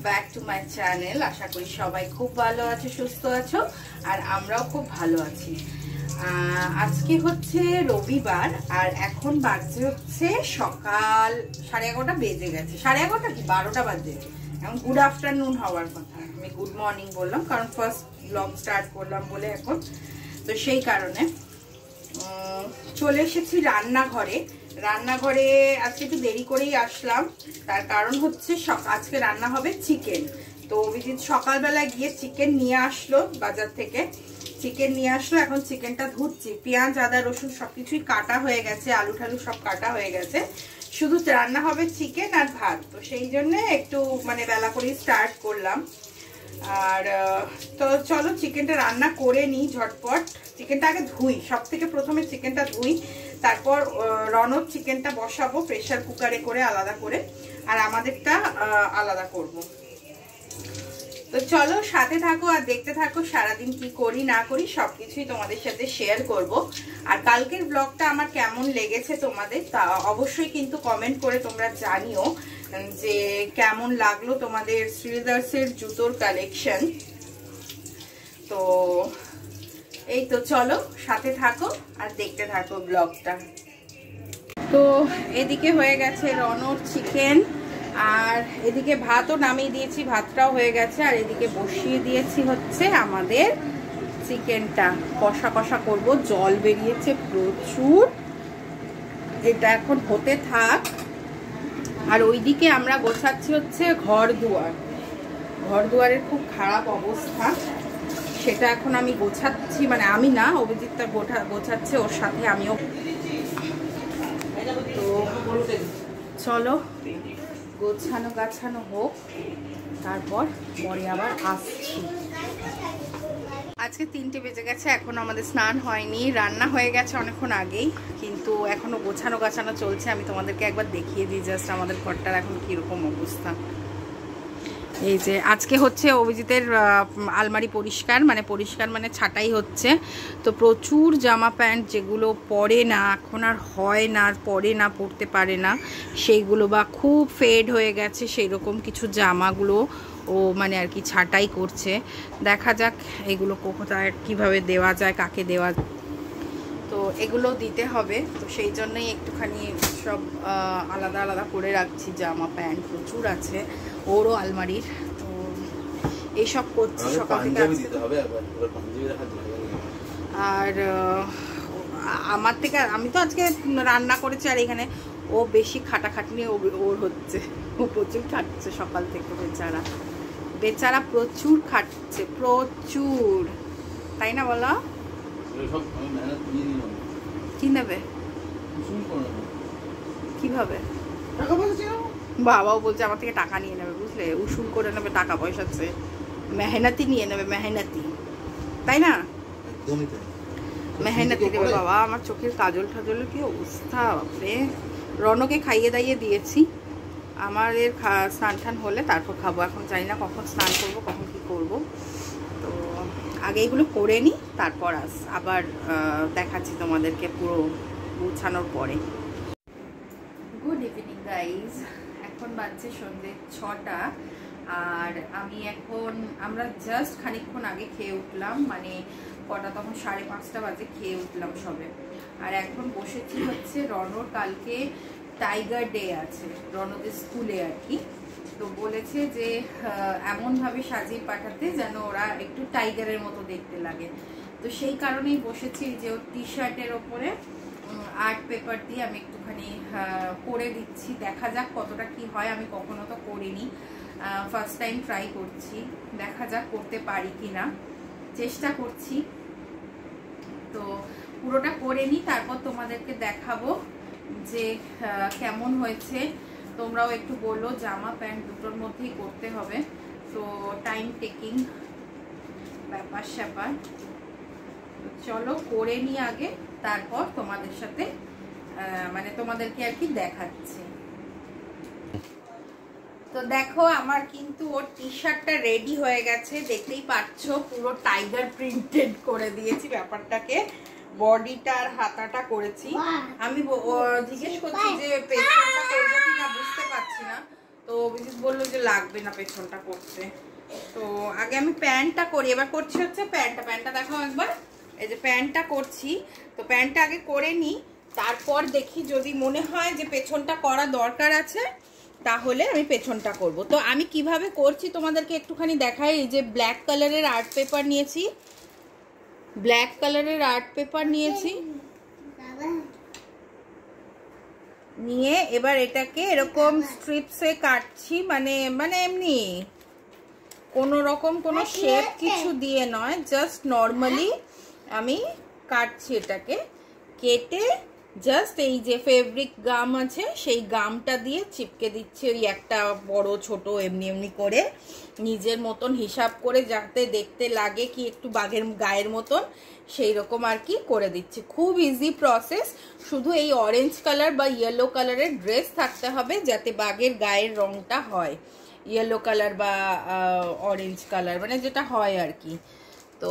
Back to my channel. আশা করি সবাই খুব ভালো আছো, সুস্থ আছো, আর আমরাও খুব ভালো আছি। আজকে হচ্ছে রবিবার আর এখন বাজে হচ্ছে সকাল 11:30 বেজে গেছে। 11:30 কি 12টা বাজে। এখন গুড আফটারনুন হওয়ার কথা, আমি গুড মর্নিং বললাম কারণ ফার্স্ট ব্লগ স্টার্ট করলাম বলে এখন। তো সেই কারণে চলে এসেছি রান্নাঘরে। আজকে একটু দেরি করেই আসলাম, তার কারণ হচ্ছে আজকে রান্না হবে চিকেন। তো অভিজিৎ সকালবেলায় গিয়ে চিকেন নিয়ে আসলো বাজার থেকে, এখন চিকেনটা ধুচ্ছি। পেঁয়াজ আদা রসুন সবকিছুই কাটা হয়ে গেছে, আলু ঠালু সব কাটা হয়ে গেছে, শুধু রান্না হবে চিকেন আর ভাত। তো সেই জন্য একটু বেলা করেই স্টার্ট করলাম। আর তো চলো চিকেনটা রান্না করে নিই ঝটপট। চিকেনটা আগে ধুই, সব থেকে প্রথমে চিকেনটা ধুই, তারপর রনর চিকেনটা বসাবো প্রেসার কুকারে করে আলাদা করে, আর আমাদেরটা আলাদা করব। তো চলো সাথে থাকো আর দেখতে থাকো সারাদিন কি করি না করি সবকিছুই তোমাদের সাথে শেয়ার করব। আর কালকের ব্লগটা আমার কেমন লেগেছে তোমাদের তা অবশ্যই কিন্তু কমেন্ট করে তোমরা জানিও যে কেমন লাগলো তোমাদের শ্রীদার্সের জুতোর কালেকশন। তো এই তো চলো সাথে থাকো আর দেখতে থাকো ব্লগটা। তো এদিকে হয়ে গেছে রনর চিকেন, আর এদিকে ভাতও নামিয়ে দিয়েছি, ভাতটাও হয়ে গেছে, আর এদিকে বসিয়ে দিয়েছি হচ্ছে আমাদের চিকেনটা কষা কষা করব। জল বেরিয়েছে প্রচুর, এটা এখন হতে থাক। আর ওইদিকে আমরা গোছাচ্ছি হচ্ছে ঘর দুয়ারের খুব খারাপ অবস্থা, সেটা এখন আমি গোছাচ্ছি, আমি না, অভিজিৎটা গোছাচ্ছে, ওর সাথে আমিও। তো চলো গোছানো গাছানো হোক, তারপর পরে আবার আসছি। আজকে 3টে বেজে গেছে, এখন আমাদের স্নান হয়নি, রান্না হয়ে গেছে অনেকক্ষণ আগেই, কিন্তু এখনো গোছানো গাছানো চলছে। আমি তোমাদেরকে একবার দেখিয়ে দিই জাস্ট আমাদের ঘরটার এখন কিরকম অবস্থা। এই যে আজকে হচ্ছে অভিজিতের আলমারি পরিষ্কার মানে ছাটাই হচ্ছে। তো প্রচুর জামা প্যান্ট যেগুলো পরে না, এখন আর হয় না, পরে না, পরতে পারে না, সেইগুলো বা খুব ফেড হয়ে গেছে সেই রকম কিছু জামাগুলো ও আর কি ছাটাই করছে। দেখা যাক এগুলো কোথায় কীভাবে দেওয়া যায়, কাকে দেওয়া। তো এগুলো দিতে হবে, তো সেই জন্যই একটুখানি সব আলাদা আলাদা করে রাখছি। জামা প্যান্ট প্রচুর আছে ওরও আলমারির, তো এইসব করছি সকাল থেকে। আর আমার থেকে আমি তো আজকে রান্না করেছি, আর এখানে ও বেশি খাটাখাটনি ওর হচ্ছে, ও প্রচুর খাটছে সকাল থেকে। বেচারা প্রচুর খাটছে, প্রচুর, তাই না বলো? কি নেবে, কিভাবে? বাবাও বলছে আমার থেকে টাকা নিয়ে নেবে, বুঝলে, উসুল করে নেবে, টাকা পয়সা চেয়ে মেহনতি নিয়ে নেবে, মেহনতি, তাই না? মেহনতি দেবে বাবা। আমার চোখের কাজল ঠাজলের কি অবস্থা বাপরে। রনকে খাইয়ে দাইয়ে দিয়েছি, আমাদের স্নান টান হলে তারপর খাবো। এখন জানি না কখন স্নান করবো, কখন কি করব। তো আগে এগুলো করে নিই, তারপর আবার দেখাচ্ছি তোমাদেরকে পুরো গুছানোর পরে। গুড ইভিনিং গাইজ, এখন বাজছে সন্ধ্যে 6টা, আর আমরা জাস্ট খানিকক্ষণ আগে খেয়ে উঠলাম, কটা তখন 5:30 বাজে খেয়ে উঠলাম সবে। আর এখন বসেছি হচ্ছে রনর কালকে টাইগার ডে আছে রনদের স্কুলে আর কি। তো বলেছে যে এমনভাবে সাজিয়ে পাঠাতে যেন ওরা একটু টাইগারের মতো দেখতে লাগে। তো সেই কারণেই বসেছি যে ওর টি শার্টের ওপরে আর্ট পেপার দিয়ে আমি একটুখানি করে দিচ্ছি। দেখা যাক কতটা কি হয়, আমি কখনো তো করিনি, ফার্স্ট টাইম ট্রাই করছি, দেখা যাক করতে পারি কিনা, চেষ্টা করছি। তো পুরোটা করে নিই, তারপর তোমাদেরকে দেখাবো যে কেমন হয়েছে। তোমরাও একটু বলো, জামা প্যান্ট দুটোর মধ্যেই করতে হবে, তো টাইম টেকিং ব্যাপার স্যাপার। চলো করে নিই আগে, তারপর তোমাদের সাথে তোমাদেরকে আর কি দেখাচ্ছি। তো দেখো আমার কিন্তু ওর টি শার্টটা রেডি হয়ে গেছে, দেখতেই পাচ্ছ পুরো টাইগার প্রিন্টেড করে দিয়েছি ব্যাপারটাকে, বডিটা আর হাতাটা করেছি। আমি জিজ্ঞেস করছি যে পেছনটা করবো কিনা, বুঝতে পারছি না, তো অভিজিৎ বললো যে লাগবে না পেছনটা করতে। তো আগে আমি প্যান্টটা করি, এবার করছি হচ্ছে প্যান্টটা দেখাও একবার। এই যে প্যান্টটা করছি, তো প্যান্টটা আগে করে নিই, তারপর দেখি যদি মনে হয় যে পেছনটা করা দরকার আছে তাহলে আমি পেছনটা করব। তো আমি কিভাবে করছি তোমাদেরকে একটুখানি দেখাই। এই যে ব্ল্যাক কালারের আর্ট পেপার নিয়েছি, নিয়ে এবার এটাকে এরকম স্ট্রিপসে কাটছি, মানে এমনি কোনো রকম কোনো শেপ কিছু দিয়ে নয়, জাস্ট নর্মালি আমি কাটছি। এটাকে কেটে জাস্ট এই যে ফেব্রিক গাম আছে সেই গামটা দিয়ে চিপকে দিচ্ছি, ওই একটা বড় ছোট এমনি করে নিজের মতন হিসাব করে, যাতে দেখতে লাগে কি একটু বাঘের গায়ের মতন, সেই রকম আর কি করে দিচ্ছি। খুব ইজি প্রসেস, শুধু এই অরেঞ্জ কালার বা ইয়েলো কালারের ড্রেস থাকতে হবে যাতে বাঘের গায়ের রংটা হয়, ইয়েলো কালার বা অরেঞ্জ কালার, মানে যেটা হয় আর কি। তো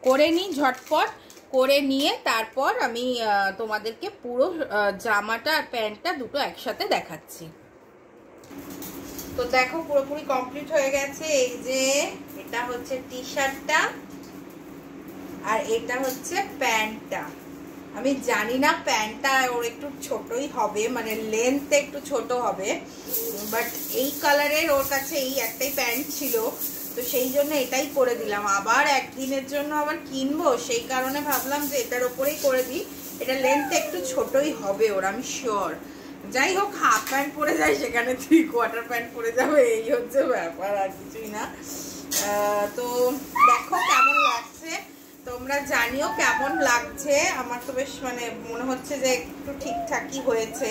করে নিই ঝটপট, করে নিয়ে তারপর আমি তোমাদেরকে পুরো জামাটা আর প্যান্টটা দুটো একসাথে দেখাচ্ছি। তো দেখো পুরোপুরি কমপ্লিট হয়ে গেছে। এই যে এটা হচ্ছে টি শার্টটা আর এটা হচ্ছে প্যান্টটা। আমি জানি না প্যান্টটা ওর একটু ছোটই হবে, মানে লেন্থ একটু ছোট হবে, বাট এই কালারের ওর কাছে এই একটাই প্যান্ট ছিল, তো সেই জন্য এটাই করে দিলাম। আবার একদিনের জন্য আবার কিনবো, সেই কারণে ভাবলাম যে এটার ওপরেই করে দিই। এটা লেন্থ একটু ছোটই হবে ওর, আমি শিওর। যাই হোক, হাফ প্যান্ট পরে যায় সেখানে 3/4 প্যান্ট পরে যাবে, এই হচ্ছে ব্যাপার, আর কিছুই না। তো দেখো কেমন লাগছে, তোমরা জানিও কেমন লাগছে। আমার তো বেশ মানে মনে হচ্ছে যে একটু ঠিকঠাকই হয়েছে।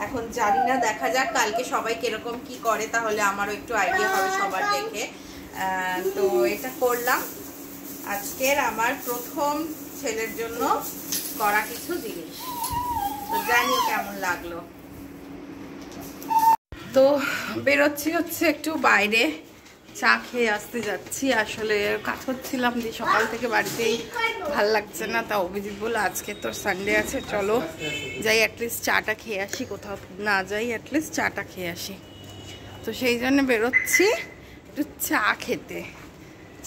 এখন জানি না, দেখা যাক কালকে সবাই কিরকম কি করে, তাহলে আমারও একটু আইডিয়া হবে সবার দেখে। তো এটা করলাম আজকের আমার প্রথম ছেলের জন্য করা কিছু জিনিস। তো জানিও কেমন লাগলো। তো বেরোচ্ছি হচ্ছে একটু বাইরে, চা খেয়ে আসতে যাচ্ছি। আসলে কাজ করছিলাম যে সকাল থেকে বাড়িতেই ভাল লাগছে না, তা অভিজিৎ বলল আজকে তোর সানডে আছে, চলো যাই অ্যাটলিস্ট চাটা খেয়ে আসি, কোথাও না যাই অ্যাটলিস্ট চাটা খেয়ে আসি। তো সেই জন্য বেরোচ্ছি একটু চা খেতে।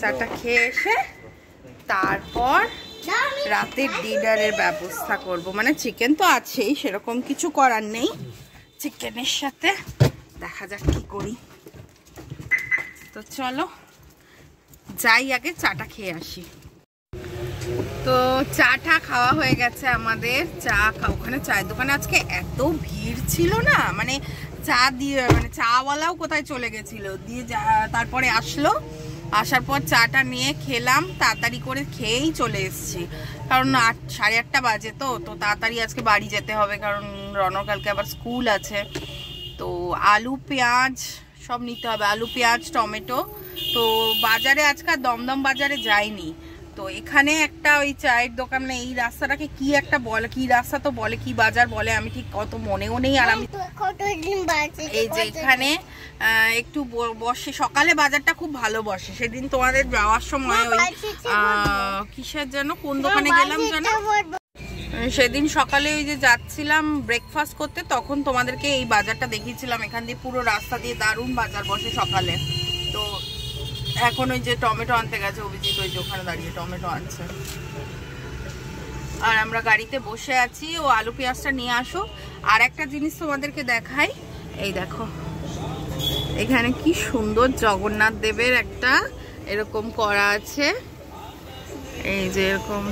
চাটা খেয়ে এসে তারপর রাতের ডিনারের ব্যবস্থা করব। মানে চিকেন তো আছেই, সেরকম কিছু করার নেই, চিকেনের সাথে দেখা যাক কি করি। তো চলো যাই, আগে চাটা খেয়ে আসি। তো চাটা খাওয়া হয়ে গেছে আমাদের। ওখানে চায়ের দোকানে আজকে এত ভিড় ছিল না, মানে চা দিয়ে মানে চাওয়ালাও কোথায় চলে গেছিল, দিয়ে তারপরে আসলো, আসার পর চাটা নিয়ে খেলাম, তাড়াতাড়ি করে খেয়েই চলে এসেছি, কারণ 8:30 বাজে। তো তাড়াতাড়ি আজকে বাড়ি যেতে হবে, কারণ রনর কালকে আবার স্কুল আছে। তো আলু পেঁয়াজ সব নিতে হবে, আলু পেঁয়াজ টমেটো। তো বাজারে আজকাল দমদম বাজারে যাইনি, তো এখানে একটা ওই চায়ের দোকান, এই রাস্তাটাকে কি একটা বলে, কি রাস্তা তো বলে, কি বাজার বলে, আমি ঠিক কত মনেও নেই। আর আমি এই যে এখানে একটু বসে, সকালে বাজারটা খুব ভালো বসে। সেদিন তোমাদের যাওয়ার সময় ওই কিসের যেন কোন দোকানে গেলাম যেন, সেদিন সকালে ওই যে যাচ্ছিলাম ব্রেকফাস্ট করতে, তখন তোমাদেরকে এই বাজারটা দেখিয়েছিলাম। এখান দিয়ে পুরো রাস্তা দিয়ে দারুণ বাজার বসে সকালে। তো এখন ওই যে টমেটো আনতে গেছে অভিজিৎ, ওই যে ওখানে দাঁড়িয়ে টমেটো আনছে, আর আমরা গাড়িতে বসে আছি। ও আলু পেঁয়াজটা নিয়ে আসো। আর একটা জিনিস তোমাদেরকে দেখাই, এই দেখো এখানে কি সুন্দর জগন্নাথ দেবের একটা এরকম করা আছে, এই যে এরকম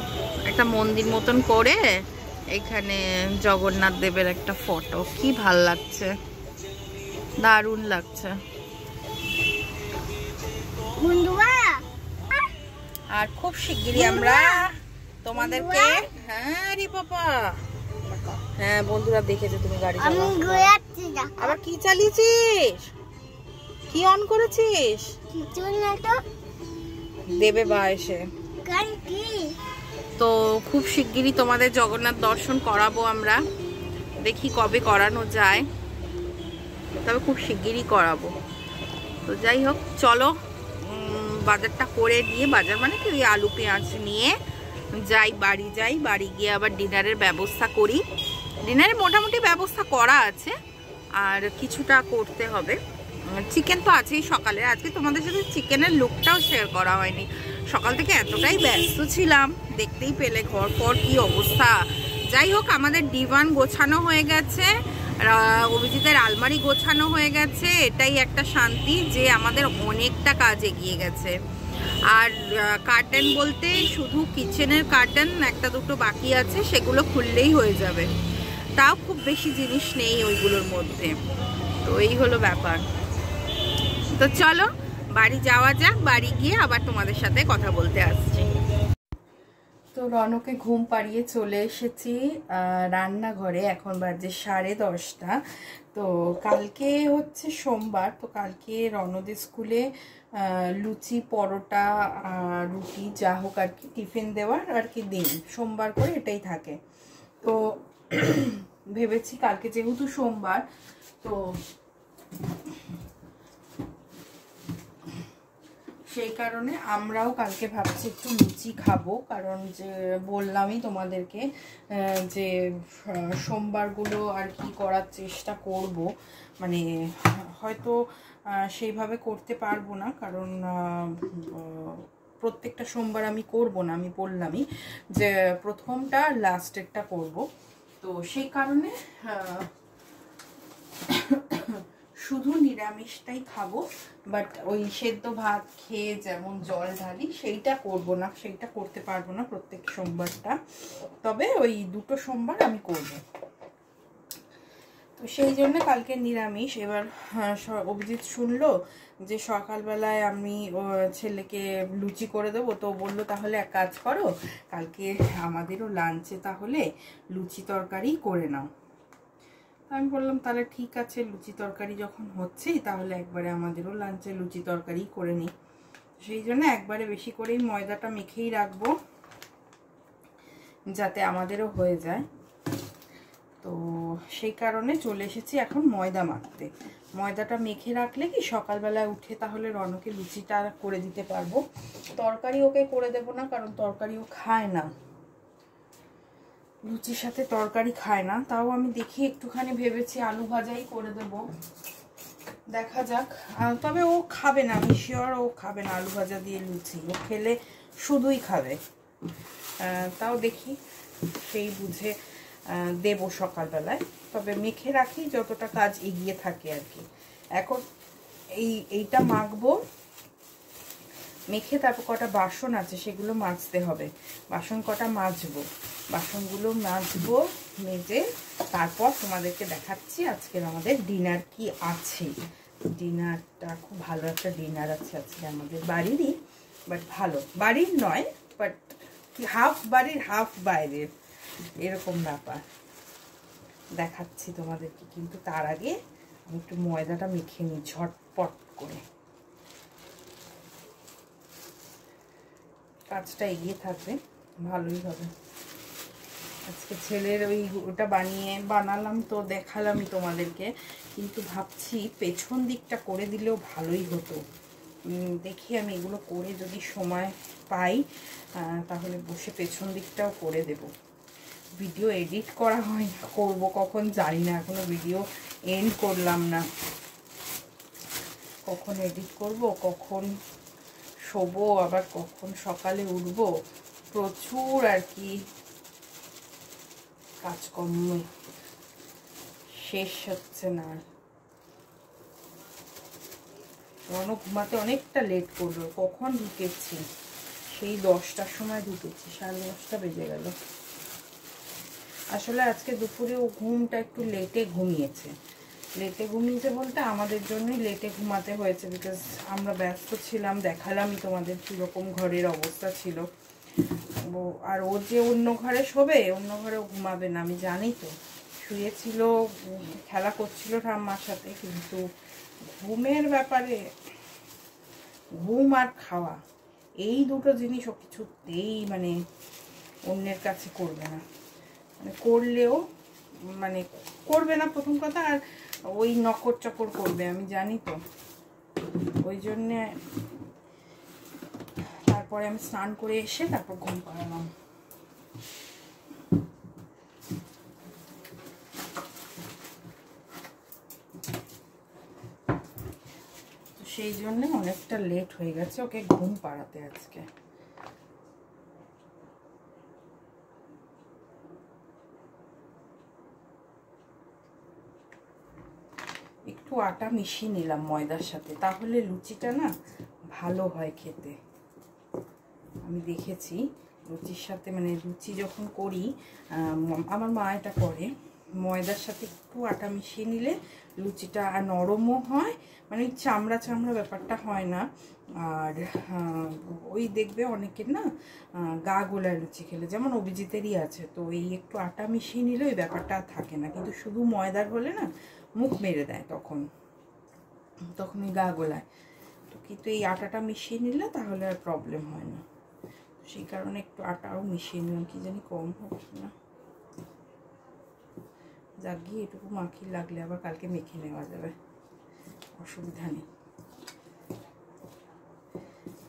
একটা মন্দির মতন করে এখানে জগন্নাথ দেবের একটা ফটো, কি ভাল লাগছে, দারুণ লাগছে। আর খুব শিগগিরই আমরা তোমাদেরকে, হ্যাঁ রে বাবা, হ্যাঁ বন্ধুরা দেখেছে তুমি গাড়ি চালাও। আবার কি চালিয়েছিস, কি অন করেছিস, দেবে বা এসে। তো খুব শিগগিরই তোমাদের জগন্নাথ দর্শন করাবো আমরা, দেখি কবে করানো যায়, তবে খুব শিগগিরই করাবো। তো যাই হোক, চলো বাজারটা করে নিয়ে, বাজার মানে কি ওই আলু পেঁয়াজ নিয়ে যাই, বাড়ি গিয়ে আবার ডিনারের ব্যবস্থা করি। ডিনারে মোটামুটি ব্যবস্থা করা আছে, আর কিছুটা করতে হবে, চিকেন তো আছেই সকালে। আজকে তোমাদের সাথে চিকেনের লুকটাও শেয়ার করা হয়নি, সকাল থেকে এতটাই ব্যস্ত ছিলাম, দেখতেই পেলে ঘর পর কি অবস্থা। যাই হোক, আমাদের ডিভান গোছানো হয়ে গেছে, অভিজিতের আলমারি গোছানো হয়ে গেছে, এটাই একটা শান্তি যে আমাদের অনেকটা কাজ এগিয়ে গেছে। আর কার্টেন বলতে শুধু কিচেনের কার্টেন একটা দুটো বাকি আছে, সেগুলো খুললেই হয়ে যাবে, তাও খুব বেশি জিনিস নেই ওইগুলোর মধ্যে। তো এই হলো ব্যাপার। তো চলো বাড়ি যাওয়া যাক, বাড়ি গিয়ে আবার তোমাদের সাথে কথা বলতে আসছি। তো রনকে ঘুম পাড়িয়ে চলে এসেছি রান্নাঘরে, এখন বাজে 10:30। তো কালকে হচ্ছে সোমবার, তো কালকে রনদের স্কুলে লুচি পরোটা রুটি যা হোক আর কি টিফিন দেওয়ার আর কি দিন, সোমবার করে এটাই থাকে। তো ভেবেছি কালকে যেহেতু সোমবার, তো সেই কারণে আমরাও কালকে ভাবছি একটু লুচি খাবো, কারণ যে বললামই তোমাদেরকে যে সোমবারগুলো আর কি করার চেষ্টা করব, মানে হয়তো সেইভাবে করতে পারবো না, কারণ প্রত্যেকটা সোমবার আমি করব না, আমি বললামই যে প্রথমটা লাস্টেরটা করব। তো সেই কারণে শুধু নিরামিষটাই খাবো, বাট ওই সেদ্ধ ভাত খেয়ে যেমন জল ঢালি সেইটা করব না, সেইটা করতে পারবো না প্রত্যেক সোমবারটা, তবে ওই দুটো সোমবার আমি করব। তো সেই জন্য কালকে নিরামিষ। এবার অভিজিৎ শুনলো যে সকালবেলায় আমি ছেলেকে লুচি করে দেবো, তো বললো তাহলে এক কাজ করো, কালকে আমাদেরও লাঞ্চে তাহলে লুচি তরকারি করে নাও। আমি বললাম তাহলে ঠিক আছে, লুচি তরকারি যখন হচ্ছেই তাহলে একবারে আমাদেরও লাঞ্চে লুচি তরকারি করে নিই। সেই জন্য একবারে বেশি করেই ময়দাটা মেখেই রাখবো যাতে আমাদেরও হয়ে যায়। তো সেই কারণে চলে এসেছি এখন ময়দা মাখতে। ময়দাটা মেখে রাখলে কি সকালবেলায় উঠে তাহলে রনকে লুচিটা করে দিতে পারবো। তরকারি ওকে করে দেবো না, কারণ তরকারি ও খায় না, লুচির সাথে তরকারি খায় না। তাও আমি দেখি একটুখানি ভেবেছি আলু ভাজাই করে দেব, দেখা যাক। তবে ও খাবে না, আমি শিওর ও খাবে না আলু ভাজা দিয়ে লুচি, ও খেলে শুধুই খাবে। তাও দেখি সেই বুঝে দেব সকালবেলায়, তবে মেখে রাখি যতটা কাজ এগিয়ে থাকে আর কি। এখন এইটা মাখবো, মেখে তারপর কটা বাসন আছে সেগুলো মাজতে হবে, বাসন কটা মাজবো, বাসনগুলো মাজবো, মেজে তারপর তোমাদেরকে দেখাচ্ছি আজকের আমাদের ডিনার কি আছে। ডিনারটা খুব ভালো একটা ডিনার আছে আজকে আমাদের বাড়িরই, বাট ভালো বাড়ির নয়, বাট হাফ বাড়ির হাফ বাইরের এরকম ব্যাপার, দেখাচ্ছি তোমাদেরকে। কিন্তু তার আগে আমি একটু ময়দাটা মেখে নিই ঝটপট করে, কাজটা এগিয়ে থাকবে, ভালোই হবে। আজকে ছেলের ওই ওটা বানালাম তো দেখালামই তোমাদেরকে, কিন্তু ভাবছি পেছন দিকটা করে দিলেও ভালোই হতো। দেখি আমি এগুলো করে যদি সময় পাই তাহলে বসে পেছন দিকটাও করে দেব। ভিডিও এডিট করা হয় না, করবো কখন জানি না, এখনো ভিডিও এন্ড করলাম না, কখন এডিট করব, কখন শোবো, আবার কখন সকালে উঠবো, প্রচুর আর কি কাজকর্ম, শেষ হচ্ছে না। রনক ঘুমাতে অনেকটা লেট করলো, কখন ঢুকেছি সেই 10টার সময় ঢুকেছি, 10:30 বেজে গেল। আসলে আজকে দুপুরে ও ঘুমটা একটু লেটে ঘুমিয়েছে, লেটে ঘুমিয়েছে বলতে আমাদের জন্যই লেটে ঘুমাতে হয়েছে, বিকজ আমরা ব্যস্ত ছিলাম, দেখালামই তোমাদের কীরকম ঘরের অবস্থা ছিল। আর ও যে অন্য ঘরে শোবে, অন্য ঘরেও ঘুমাবে না আমি জানি, তো শুয়েছিল, খেলা করছিল ঠাম্মার সাথে, কিন্তু ঘুমের ব্যাপারে ঘুম আর খাওয়া এই দুটো জিনিস ও কিছুতেই মানে অন্যের কাছে করবে না, মানে করলেও মানে করবে না প্রথম কথা, আর ওই নকর চকর করবে আমি জানি তো। ওই জন্যে তারপরে আমি স্নান করে এসে তারপর ঘুম পাড়ালাম। সেই জন্য অনেকটা লেট হয়ে গেছে ওকে ঘুম পাড়াতে আজকে। একটু আটা মিশিয়ে নিলাম ময়দার সাথে, তাহলে লুচিটা না ভালো হয় খেতে। আমি দেখেছি লুচির সাথে, মানে লুচি যখন করি, আমার মা এটা করে, ময়দার সাথে একটু আটা মিশিয়ে নিলে লুচিটা নরমও হয়, মানে ওই চামড়া চামড়া ব্যাপারটা হয় না। আর ওই দেখবে অনেকের না গা গোলায় লুচি খেলে, যেমন অভিজিতেরই আছে, তো এই একটু আটা মিশিয়ে নিলে ওই ব্যাপারটা থাকে না। কিন্তু শুধু ময়দার হলে না মুখ মেরে দেয়, তখন ওই গা গোলায়। তো কিন্তু এই আটাটা মিশিয়ে নিলে তাহলে আর প্রবলেম হয় না। সেই কারণে একটু আটাও মিশিয়ে নিলাম, কি জানি কম হোক না, যাক গিয়ে এটুকু মাখি, লাগলে আবার কালকে মেখে নেওয়া যাবে, অসুবিধা নেই।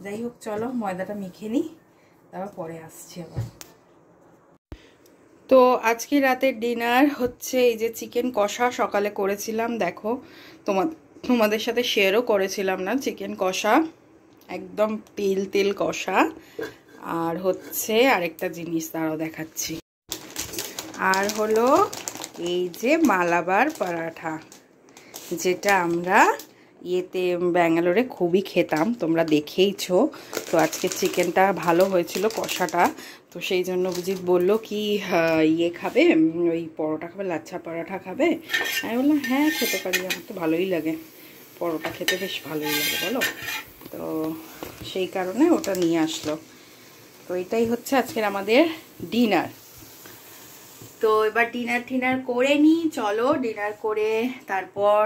যাই হোক, চলো ময়দাটা মেখে নিই, তারপর পরে আসছি আবার। তো আজকে রাতের ডিনার হচ্ছে এই যে চিকেন কষা, সকালে করেছিলাম, দেখো তোমাদের সাথে শেয়ারও করেছিলাম না, চিকেন কষা একদম তেল কষা। আর হচ্ছে আরেকটা জিনিস দাঁড়াও দেখাচ্ছি, আর হলো এই যে মালাবার পরাঠা, যেটা আমরা ইয়েতে ব্যাঙ্গালোরে খুবই খেতাম, তোমরা দেখেইছো। তো আজকে চিকেনটা ভালো হয়েছিল কষাটা, তো সেই জন্য অভিজিৎ বললো কি ইয়ে খাবে, ওই পরোটা খাবে, লাচ্ছা পরাঠা খাবে। আমি বললাম হ্যাঁ খেতে পারি, আমার তো ভালোই লাগে, পরোটা খেতে বেশ ভালোই লাগে বলো। তো সেই কারণে ওটা নিয়ে আসলো। তো এটাই হচ্ছে আজকের আমাদের ডিনার। তো এবার ডিনার করে নিই, চলো ডিনার করে তারপর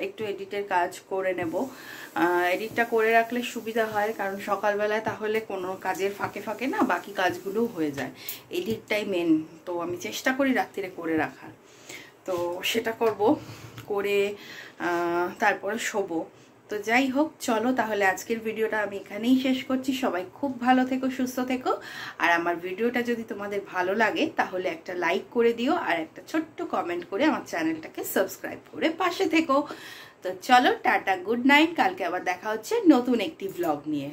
একটু এডিটের কাজ করে নেব। এডিটটা করে রাখলে সুবিধা হয়, কারণ সকালবেলায় তাহলে কোনো কাজের ফাঁকে ফাঁকে না বাকি কাজগুলোও হয়ে যায়, এডিটটাই মেন। তো আমি চেষ্টা করি রাত্রিরে করে রাখার, তো সেটা করব, করে তারপরে শোবো। তো যাই হোক, চলো তাহলে আজকের ভিডিওটা আমি এখানেই শেষ করছি। সবাই খুব ভালো থেকো, সুস্থ থেকো। আর আমার ভিডিওটা যদি তোমাদের ভালো লাগে তাহলে একটা লাইক করে দিও, আর একটা ছোট্ট কমেন্ট করে আমার চ্যানেলটাকে সাবস্ক্রাইব করে পাশে থেকো। তো চলো টাটা, গুড নাইট, কালকে আবার দেখা হচ্ছে নতুন একটি ব্লগ নিয়ে।